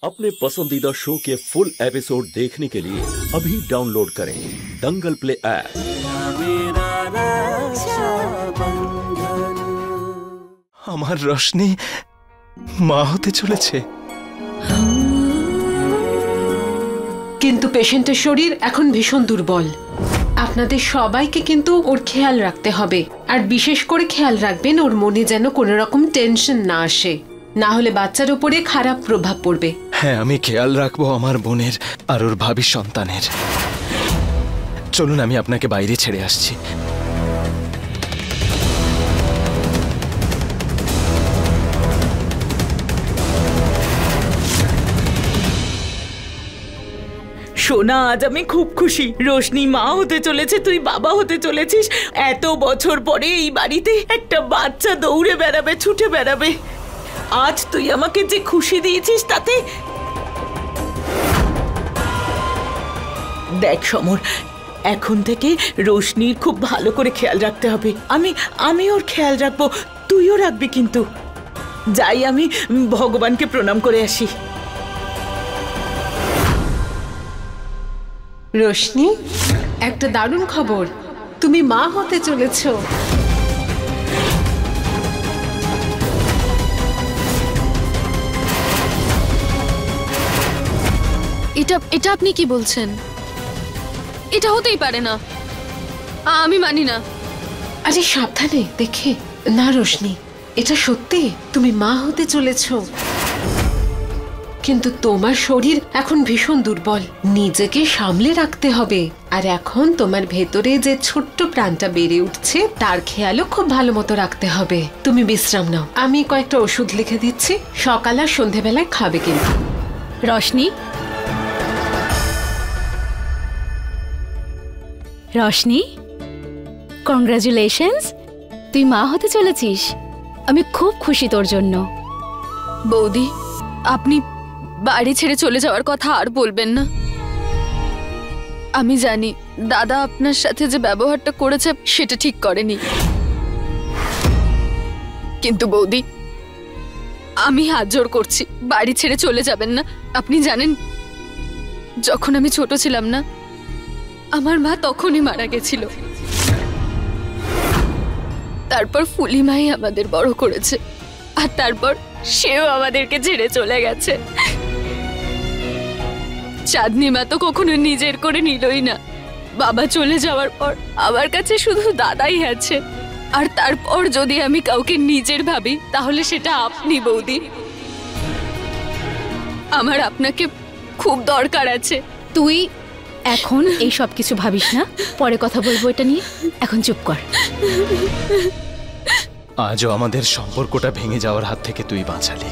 अपने पसंदीदा शो के फुल एपिसोड देखने के लिए अभी डाउनलोड करें दंगल प्ले ऐप। আমার রশনি মা হতে চলেছে, কিন্তু পেশেন্টের শরীর এখন ভীষণ দুর্বল। আপনাদের সবাইকে কিন্তু ওর খেয়াল রাখতে হবে, আর বিশেষ করে খেয়াল রাখবেন ওর মনে যেন কোনো রকম টেনশন না আসে, না হলে বাচ্চার উপরে খারাপ প্রভাব পড়বে। হ্যাঁ, আমি খেয়াল রাখবো আমার বোনের আর ওর ভাবি সন্তানের। চলুন আমি আপনাকে বাইরে ছেড়ে আসছি। সোনা, আজ আমি খুব খুশি। রোশনি মা হতে চলেছে, তুই বাবা হতে চলেছিস। এত বছর পরে এই বাড়িতে একটা বাচ্চা দৌড়ে বেড়াবে, ছুটে বেড়াবে। আজ তুই আমাকে যে খুশি দিয়েছিস তাতে দেখ সমর, এখন থেকে রোশনির খুব ভালো করে খেয়াল রাখতে হবে। আমি ওর খেয়াল রাখবো, তুইও রাখবি। কিন্তু যাই, আমি ভগবানকে প্রণাম করে আসি। রোশনি, একটা দারুণ খবর, তুমি মা হতে চলেছো। এটা আপনি কি বলছেন? এটা হতেই পারে না, আমি মানি না। আরে সাবধানে দেখে না রোশনি, এটা সত্যি, তুমি মা হতে চলেছো। কিন্তু তোমার শরীর এখন ভীষণ দুর্বল, নিজেকে সামলে রাখতে হবে। আর এখন তোমার ভেতরে যে ছোট্ট প্রাণটা বেড়ে উঠছে তার খেয়ালও খুব ভালো মতো রাখতে হবে। তুমি বিশ্রাম নাও, আমি কয়েকটা ওষুধ লিখে দিচ্ছি, সকাল আর সন্ধেবেলায় খাবে কিন্তু। রশনি, রশনি, কংগ্রাচুলেশনস, তুই মা হতে চলেছিস। আমি খুব খুশি তোর জন্য। বৌদি, আপনি বাড়ি ছেড়ে চলে যাওয়ার কথা আর বলবেন না। আমি জানি দাদা আপনার সাথে যে ব্যবহারটা করেছে সেটা ঠিক করেনি, কিন্তু বৌদি আমি হাত জোড় করছি, বাড়ি ছেড়ে চলে যাবেন না। আপনি জানেন, যখন আমি ছোট ছিলাম না, আমার মা তখনই মারা গেছিল। তারপর ফুলিমাই আমাদের বড় করেছে, আর তারপর সেও আমাদেরকে ছেড়ে চলে গেছে। চাঁদনি মা তো কখনো নিজের করে নিলই না। বাবা চলে যাওয়ার পর আমার কাছে শুধু দাদাই আছে, আর তারপর যদি আমি কাউকে নিজের ভাবি তাহলে সেটা আপনি বৌদি। আমার আপনাকে খুব দরকার আছে। তুই এখন এই সব কিছু ভাবিস না, পরে কথা বলবো এটা নিয়ে, এখন চুপ কর। আজও আমাদের সম্পর্কটা ভেঙে যাওয়ার হাত থেকে তুই বাঁচালি।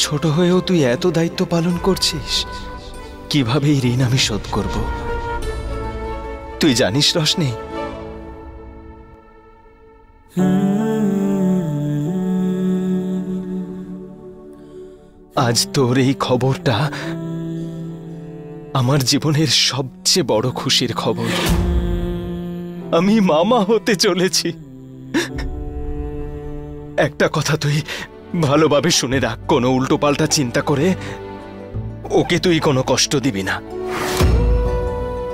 ছোট হয়েও তুই এত দায়িত্ব পালন করছিস, কিভাবে এই ঋণ আমি শোধ করব? তুই জানিস রশনি, আজ তোর এই খবরটা আমার জীবনের সবচেয়ে বড় খুশির খবর। আমি মামা হতে চলেছি। একটা কথা তুই ভালোভাবে শুনে রাখ, কোনো উল্টোপাল্টা চিন্তা করে ওকে তুই কোনো কষ্ট দিবি না,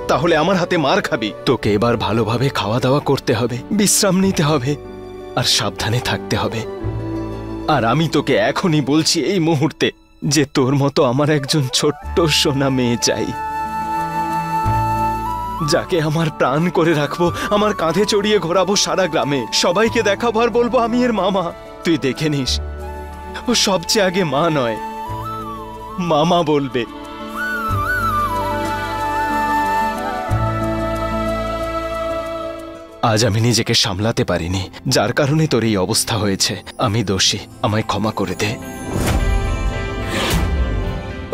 তাহলে আমার হাতে মার খাবি। তোকে এবার ভালোভাবে খাওয়া দাওয়া করতে হবে, বিশ্রাম নিতে হবে, আর সাবধানে থাকতে হবে। আর আমি তোকে এখনই বলছি এই মুহূর্তে যে তোর মতো আমার একজন ছোট্ট সোনা মেয়ে চাই, যাকে আমার প্রাণ করে রাখবো, আমার কাঁধে চড়িয়ে ঘোরাবো সারা গ্রামে, সবাইকে দেখাবো আর বলবো আমি এর মামা। তুই দেখে নিস, ও সবচেয়ে আগে মা নয়, মামা বলবে। আজ আমি নিজেকে সামলাতে পারিনি, যার কারণে তোর এই অবস্থা হয়েছে। আমি দোষী, আমায় ক্ষমা করে দে।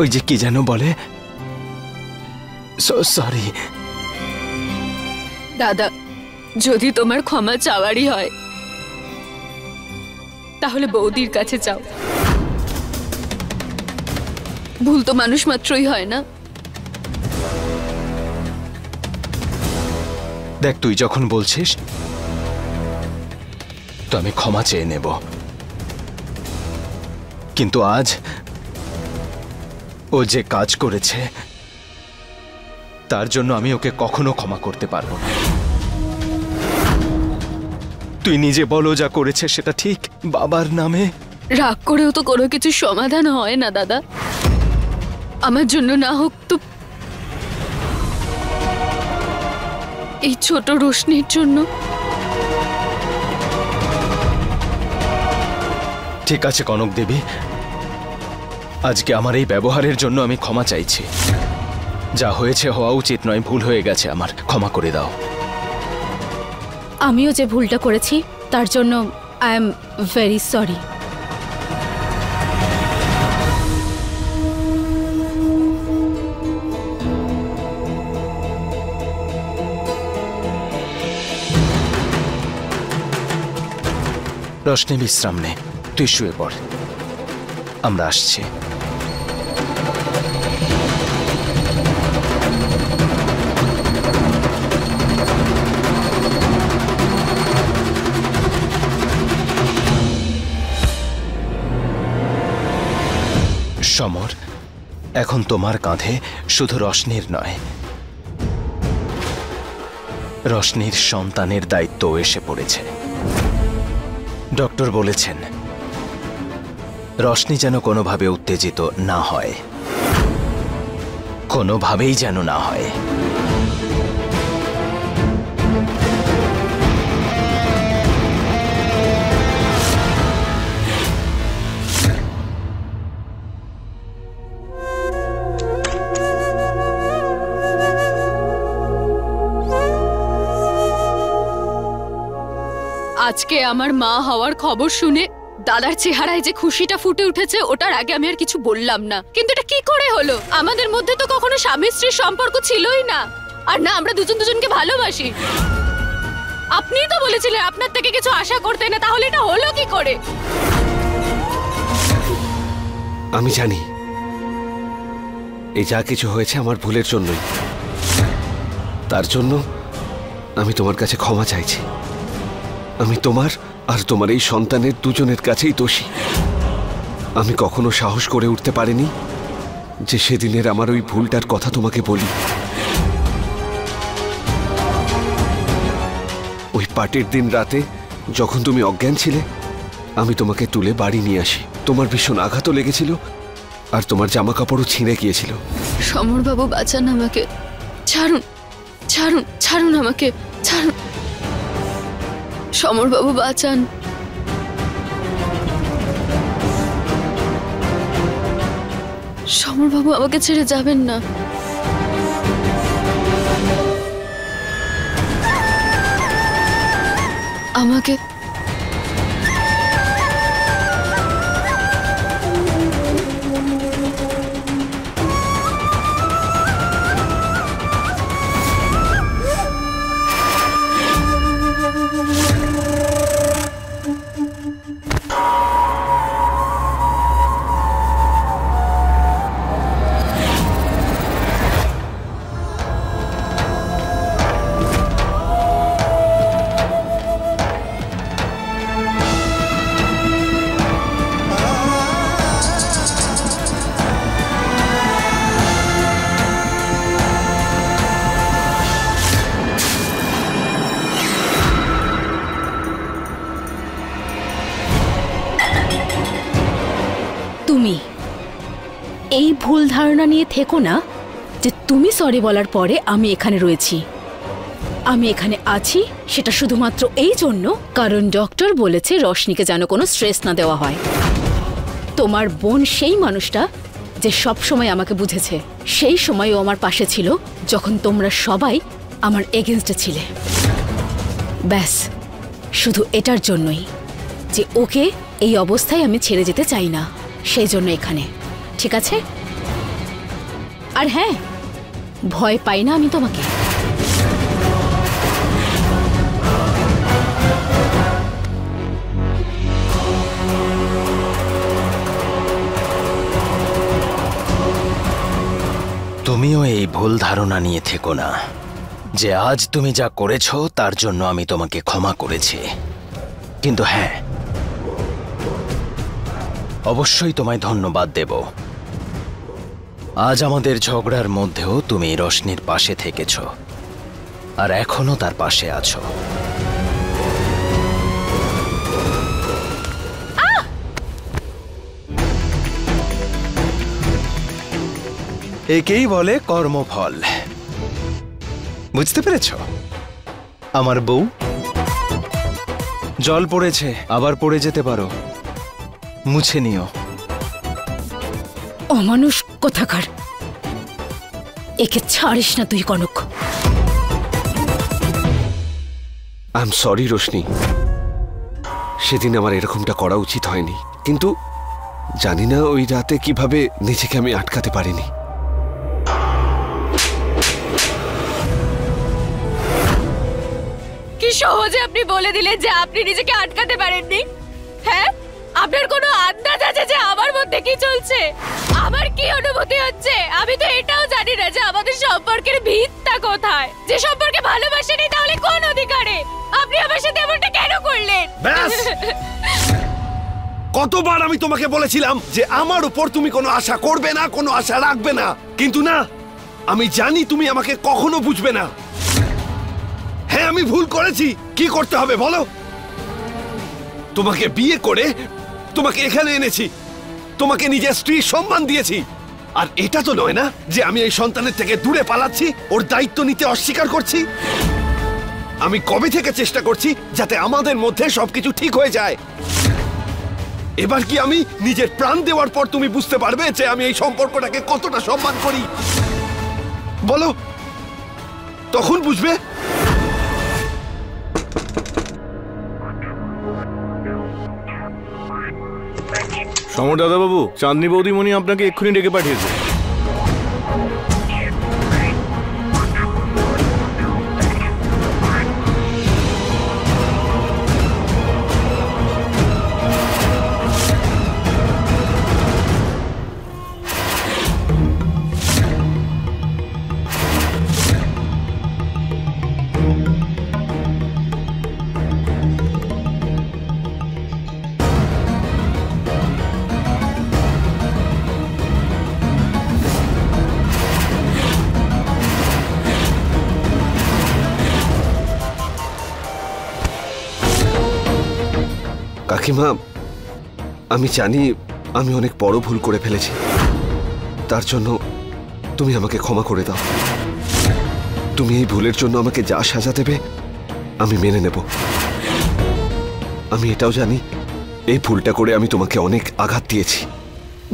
ওই যে কি যেন বলে, সরি। দাদা, যদি তোমার ক্ষমা চাওয়ারই হয় তাহলে বৌদির কাছে যাও। ভুল তো মানুষ মাত্রই হয় না। দেখ, তুই যখন বলছিস তো আমি ক্ষমা চেয়ে নেব, কিন্তু আজ ও যে কাজ করেছে তার জন্য আমি ওকে কখনো ক্ষমা করতে পারবো না। তুই নিজে বলো, যা করেছে সেটা ঠিক বাবার নামে। রাগ করেও তো কোনো কিছু সমাধান হয় না দাদা। আমার জন্য না হোক তো এই ছোট রোশনির জন্য। ঠিক আছে কনক দেবী, আজকে আমার এই ব্যবহারের জন্য আমি ক্ষমা চাইছি। যা হয়েছে হওয়া উচিত নয়, ভুল হয়ে গেছে আমার, ক্ষমা করে দাও। আমিও যে ভুলটা করেছি তার জন্য I am very sorry. Roshni বিশ্রাম নে, তুই শুয়ে পড়, আমরা আসছি। সমর, এখন তোমার কাঁধে শুধু রোশনির নয়, রোশনির সন্তানের দায়িত্ব এসে পড়েছে। ডক্টর বলেছেন রোশনি যেন কোনোভাবে উত্তেজিত না হয়, কোনোভাবেই যেন না হয়। আজকে আমার মা হওয়ার খবর শুনে দাদার চেহারায় যে খুশিটা ফুটে উঠেছে, ওটার আগে আমি আর কিছু বললাম না। কিন্তু এটা কি করে হলো? আমাদের মধ্যে তো কখনো স্বামী স্ত্রীর সম্পর্ক ছিলই না, আর না আমরা দুজন দুজনকে ভালোবাসি। আপনিই তো বলেছিলেন আপনার থেকে কিছু আশা করতে না, তাহলে এটা হলো কি করে? আমি জানি এই যা কিছু হয়েছে আমার ভুলের জন্যই। তার জন্য আমি তোমার কাছে ক্ষমা চাইছি। আমি তোমার আর তোমার এই সন্তানের দুজনের কাছেই দোষী। আমি কখনো সাহস করে উঠতে পারিনি যে সেদিনের আমার ওই ভুলটার কথা তোমাকে বলি। ওই পার্টির দিন রাতে যখন তুমি অজ্ঞান ছিলে, আমি তোমাকে তুলে বাড়ি নিয়ে আসি। তোমার ভীষণ আঘাতও লেগেছিল আর তোমার জামা কাপড়ও ছিঁড়ে গিয়েছিল। সমরবাবু বাঁচান আমাকে, ছাড়ুন ছাড়ুন ছাড়ুন আমাকে, ছাড়ুন সমরবাবু বাঁচান। সমরবাবু আমাকে ছেড়ে যাবেন না। আমাকে তুমি এই ভুল ধারণা নিয়ে থেকো না যে তুমি সরি বলার পরে আমি এখানে রয়েছি। আমি এখানে আছি সেটা শুধুমাত্র এই জন্য কারণ ডক্টর বলেছে রোশনিকে যেন কোনো স্ট্রেস না দেওয়া হয়। তোমার বোন সেই মানুষটা যে সব সময় আমাকে বুঝেছে। সেই সময় ও আমার পাশে ছিল যখন তোমরা সবাই আমার এগেনস্টে ছিলে। ব্যাস শুধু এটার জন্যই যে ওকে এই অবস্থায় আমি ছেড়ে যেতে চাই না, সেই জন্য এখানে। ঠিক আছে? আর হ্যাঁ, ভয় পাই না আমি তোমাকে। তুমিও এই ভুল ধারণা নিয়ে থেকো না যে আজ তুমি যা করেছো তার জন্য আমি তোমাকে ক্ষমা করেছি। কিন্তু হ্যাঁ, অবশ্যই তোমায় ধন্যবাদ দেব, আজ আমাদের ঝগড়ার মধ্যেও তুমি রোশনির পাশে থেকেছ আর এখনো তার পাশে আছো। একেই বলে কর্মফল। বুঝতে পেরেছ? আমার বউ, জল পড়েছে, আবার পড়ে যেতে পারো, মুছে নিও। অমানুষ কোথাকার, একে ছাড়িস না তুই Kanak. I am sorry Roshni, সেদিন আমার এরকমটা করা উচিত হয়নি, কিন্তু জানি না ওই রাতে কিভাবে নিজেকে আমি আটকাতে পারিনি। কি সহজে আপনি বলে দিলেন যে আপনি নিজেকে আটকাতে পারেননি। হ্যাঁ, আপনার কোনো আন্দাজ আছে যে আমার মধ্যে কি চলছে, আমার কি অনুভূতি হচ্ছে? আমি তো এটাও জানি না যে আমাদের সম্পর্কের ভিতটা কোথায়। যে সম্পর্কে ভালোবাসেনি তাহলে কোন অধিকারে আপনি আমার সাথে এমনটা কেন করলেন? ব্যাস! কতবার আমি তোমাকে বলেছিলাম যে আমার উপর তুমি কোনো আশা করবে না, কোনো আশা রাখবে না, কিন্তু না, আমি জানি তুমি আমাকে কখনো বুঝবে না। হ্যাঁ, আমি ভুল করেছি। কি করতে হবে বলো? তোমাকে বিয়ে করে তোমাকে এখানে এনেছি, তোমাকে নিজের স্ত্রীর সম্মান দিয়েছি, আর এটা তো নয় না যে আমি এই সন্তানের থেকে দূরে পালাচ্ছি, ওর দায়িত্ব নিতে অস্বীকার করছি। আমি কবে থেকে চেষ্টা করছি যাতে আমাদের মধ্যে সবকিছু ঠিক হয়ে যায়। এবার কি আমি নিজের প্রাণ দেওয়ার পর তুমি বুঝতে পারবে যে আমি এই সম্পর্কটাকে কতটা সম্মান করি? বলো, তখন বুঝবে। সমর দাদাবাবু, চাঁদনি বৌদিমণি আপনাকে এক্ষুনি ডেকে পাঠিয়েছে। কাকিমা, আমি জানি আমি অনেক বড় ভুল করে ফেলেছি, তার জন্য তুমি আমাকে ক্ষমা করে দাও। তুমি এই ভুলের জন্য আমাকে যা সাজা দেবে আমি মেনে নেব। আমি এটাও জানি এই ভুলটা করে আমি তোমাকে অনেক আঘাত দিয়েছি।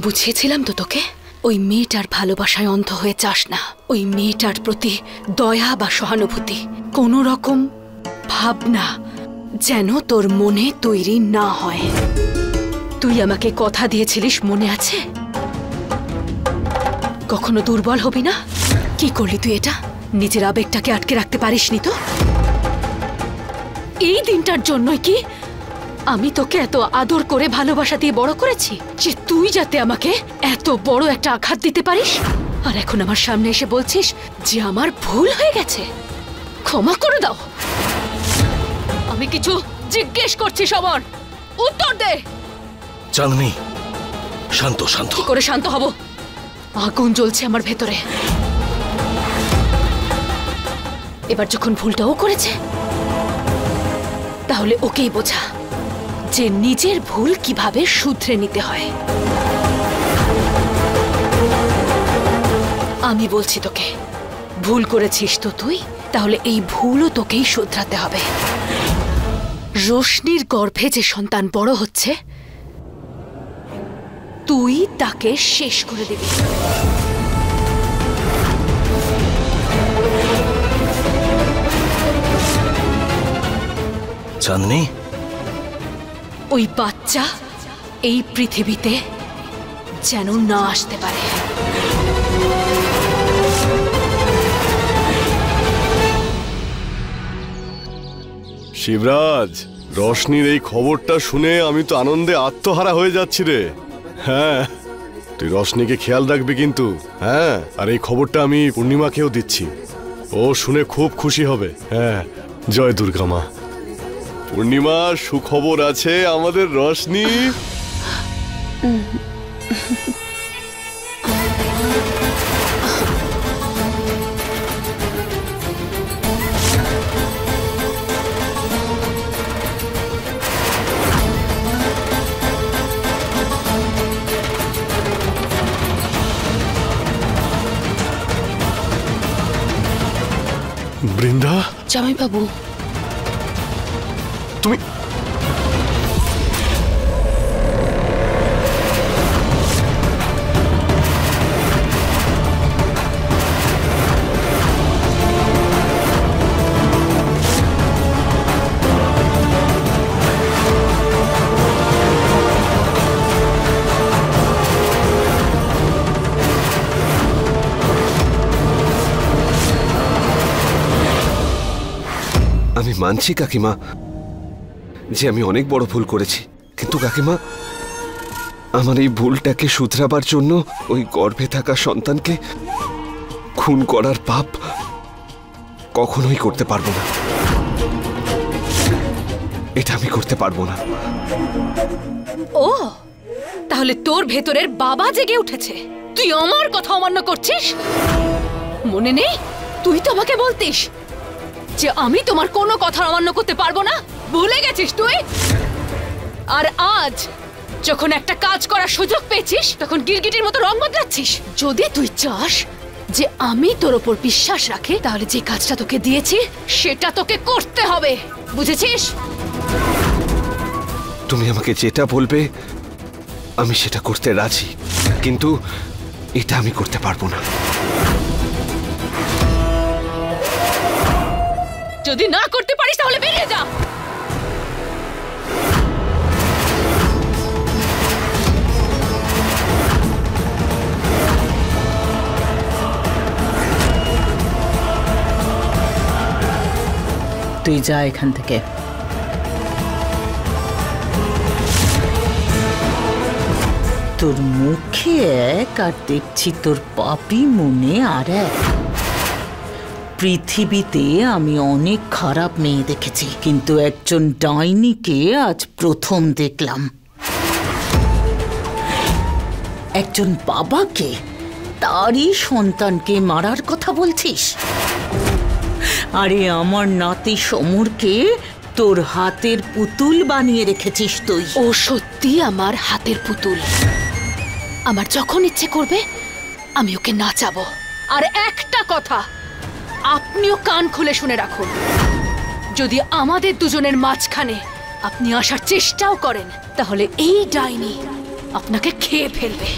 বুঝিয়েছিলাম তো তোকে, ওই মেয়েটার ভালোবাসায় অন্ধ হয়ে যাস না। ওই মেয়েটার প্রতি দয়া বা সহানুভূতি, কোনো রকম ভাবনা যেন তোর মনে তৈরি না হয়। তুই আমাকে কথা দিয়েছিলিস, মনে আছে? কখনো দুর্বল হবি না। কি করলি তুই এটা? নিজের আবেগটাকে আটকে রাখতে পারিসনি তো। এই দিনটার জন্যই কি আমি তোকে এত আদর করে ভালোবাসা দিয়ে বড় করেছি, যে তুই যাতে আমাকে এত বড় একটা আঘাত দিতে পারিস? আর এখন আমার সামনে এসে বলছিস যে আমার ভুল হয়ে গেছে, ক্ষমা করে দাও। আমি কিছু জিজ্ঞেস করছি, সমর, উত্তর দে। চাঁদনি, শান্ত শান্ত। কি করে শান্ত হব? আগুন জ্বলছে আমার ভেতরে। এবার যখন ভুলটাও করেছে, তাহলে ওকেই বোঝা যে নিজের ভুল কিভাবে শুধরে নিতে হয়। আমি বলছি তোকে, ভুল করেছিস তো তুই, তাহলে এই ভুলও তোকেই শুধরাতে হবে। রোশনির গর্ভে যে সন্তান বড় হচ্ছে, তুই তাকে শেষ করে দিবি। চাঁদনি, ওই বাচ্চা এই পৃথিবীতে যেন না আসতে পারে। শিবরাজ, রোশনির এই খবরটা শুনে আমি তো আনন্দে আত্মহারা হয়ে যাচ্ছি রে। হ্যাঁ, তুই রোশনিকে খেয়াল রাখবি কিন্তু। হ্যাঁ, আর এই খবরটা আমি পূর্ণিমাকেও দিচ্ছি, ও শুনে খুব খুশি হবে। হ্যাঁ, জয় দুর্গা মা। পূর্ণিমা, সুখবর আছে আমাদের রোশনি। বৃন্দা, জামাইবাবু, তুমি আমি মানছি কাকিমা যে আমি অনেক বড় ভুল করেছি, কিন্তু কাকিমা আমার এই ভুলটাকে শুধরাবার জন্য ওই গর্ভে থাকা সন্তানকে খুন করার পাপ কখনোই করতে পারবো না। এটা আমি করতে পারবো না। ও তাহলে তোর ভেতরের বাবা জেগে উঠেছে, তুই আমার কথা অমান্য করছিস? মনে নেই তুই তো আমাকে বলতিস যে আমি তোমার কোনো কথা অমান্য করতে পারবো না? ভুলে গেছিস তুই? আর আজ যখন একটা কাজ করার সুযোগ পেয়েছিস তখন গিরগিটির মতো রং বদলাচ্ছিস। যদি তুই চাস যে আমি তোর ওপর বিশ্বাস রাখি তাহলে যে কাজটা তোকে দিয়েছি সেটা তোকে করতে হবে, বুঝেছিস? তুমি আমাকে যেটা বলবে আমি সেটা করতে রাজি, কিন্তু এটা আমি করতে পারবো না। যদি না করতে পারিস তাহলে বেরিয়ে যা। তুই যা এখান থেকে। তোর মুখে এক আর দেখছি তোর পাপি মনে আর এক। পৃথিবীতে আমি অনেক খারাপ মেয়ে দেখেছি, কিন্তু একজন ডাইনিকে আজ প্রথম দেখলাম। একজন বাবাকে তারই সন্তানকে মারার কথা বলছিস? আরে আমার নাতি সমরকে তোর হাতের পুতুল বানিয়ে রেখেছিস তুই। ও সত্যি আমার হাতের পুতুল। আমার যখন ইচ্ছে করবে আমি ওকে নাচাবো। আর একটা কথা আপনিও কান খুলে শুনে রাখুন, যদি আমাদের দুজনের মাঝখানে আপনি আসার চেষ্টাও করেন তাহলে এই ডাইনি আপনাকে খেয়ে ফেলবে।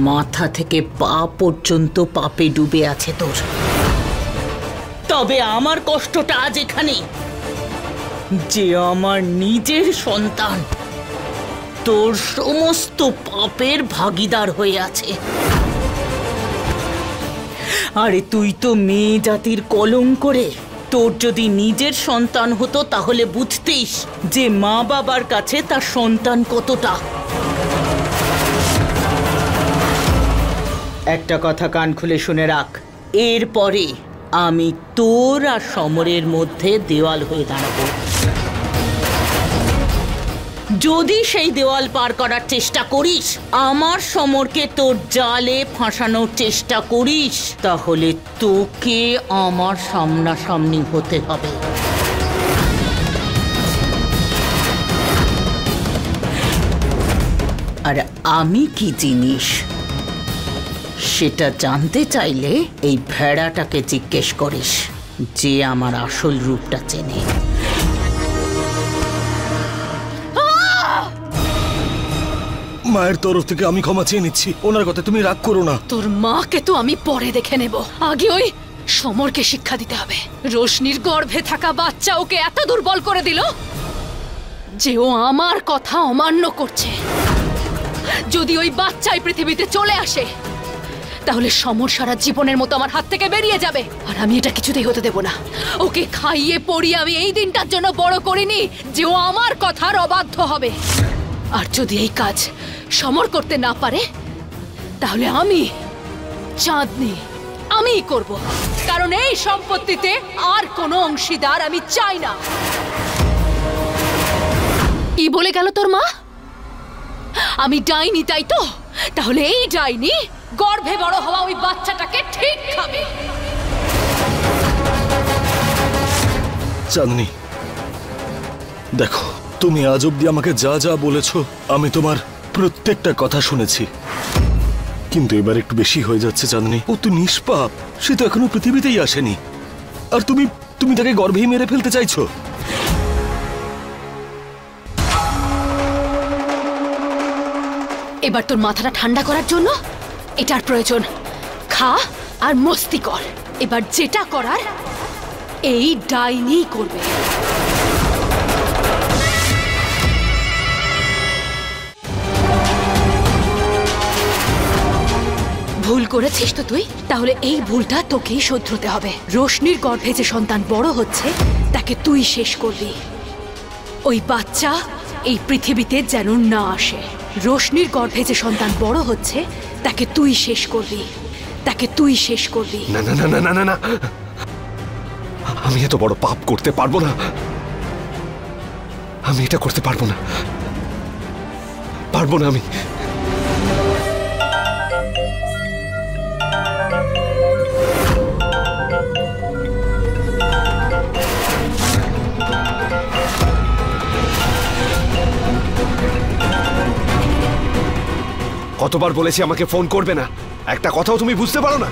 মাথা থেকে পা পর্যন্ত পাপে ডুবে আছে তোর। তবে আমার কষ্টটা আজ এখানে যে আমার নিজের সন্তান তোর সমস্ত পাপের ভাগীদার হয়ে আছে। আরে তুই তো মেয়ে জাতির কলঙ্ক রে। তোর যদি নিজের সন্তান হতো তাহলে বুঝতিস যে মা বাবার কাছে তার সন্তান কতটা। একটা কথা কান খুলে শুনে রাখ, এরপরে আমি তোর আর সমরের মধ্যে দেওয়াল হয়ে দাঁড়াবো। যদি সেই দেওয়াল পার করার চেষ্টা করিস, আমার সমরকে তোর জালে ফাঁসানোর চেষ্টা করিস, তাহলে তোকে আমার সামনাসামনি হতে হবে। আর আমি কি জিনিস সেটা জানতে চাইলে এই ভেড়াটাকে জিজ্ঞেস করিস, যে আমার আসল রূপটা চেনে। মায়ের তরফ থেকে আমি ক্ষমা চেয়ে নিচ্ছি, ওনার কথা তুমি রাগ করো না। তোর মাকে তো আমি পরে দেখে নেব, আগে ওই সমরকে শিক্ষা দিতে হবে। রোশনির গর্ভে থাকা বাচ্চা ওকে এত দুর্বল করে দিল যে ও আমার কথা অমান্য করছে। যদি ওই বাচ্চাই পৃথিবীতে চলে আসে তাহলে সমর সারা জীবনের মতো আমার হাত থেকে বেরিয়ে যাবে, আর আমি এটা কিছুতেই হতে দেব না। ওকে খাইয়ে পড়িয়ে আমি এই দিনটার জন্য বড় করিনি যে ও আমার কথার অবাধ্য হবে। আর যদি এই কাজ সমর করতে না পারে তাহলে আমি চাঁদনি আমিই করব, কারণ এই সম্পত্তিতে আর কোনো অংশীদার আমি চাই না। কি বলে গেল তোর মা? আমি ডাইনি, তাই তো? তাহলে এই ডাইনি গর্ভে বড় হওয়া ওই বাচ্চাটাকে ঠিক খাবে। চাঁদনি, দেখো, তুমি আজ অব্দি আমাকে যা যা বলেছো আমি তোমার প্রত্যেকটা কথা শুনেছি, কিন্তু এবার একটু বেশি হয়ে যাচ্ছে চাঁদনি। ও তো নিষ্পাপ, সে তো এখনো পৃথিবীতেই আসেনি, আর তুমি তুমি তাকে গর্ভেই মেরে ফেলতে চাইছো। এবার তোর মাথাটা ঠান্ডা করার জন্য এটার প্রয়োজন। খা আর মস্তি কর। এবার যেটা করার এই ডাইনি করবে। ভুল করেছিস তো তুই, তাহলে এই ভুলটা তোকেই শোধরাতে হবে। রোশনির গর্ভে যে সন্তান বড় হচ্ছে তাকে তুই শেষ করবি। ওই বাচ্চা এই পৃথিবীতে যেন না আসে। রোশনির গর্ভে যে সন্তান বড় হচ্ছে তাকে তুই শেষ করবি, তাকে তুই শেষ করবি। না না না না না না না, আমি এত বড় পাপ করতে পারবো না। আমি এটা করতে পারবো না, পারবো না আমি। কতবার বলেছি আমাকে ফোন করবে না, একটা কথাও তুমি বুঝতে পারো না।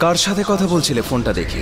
কার সাথে কথা বলছিলে ফোনটা দেখি?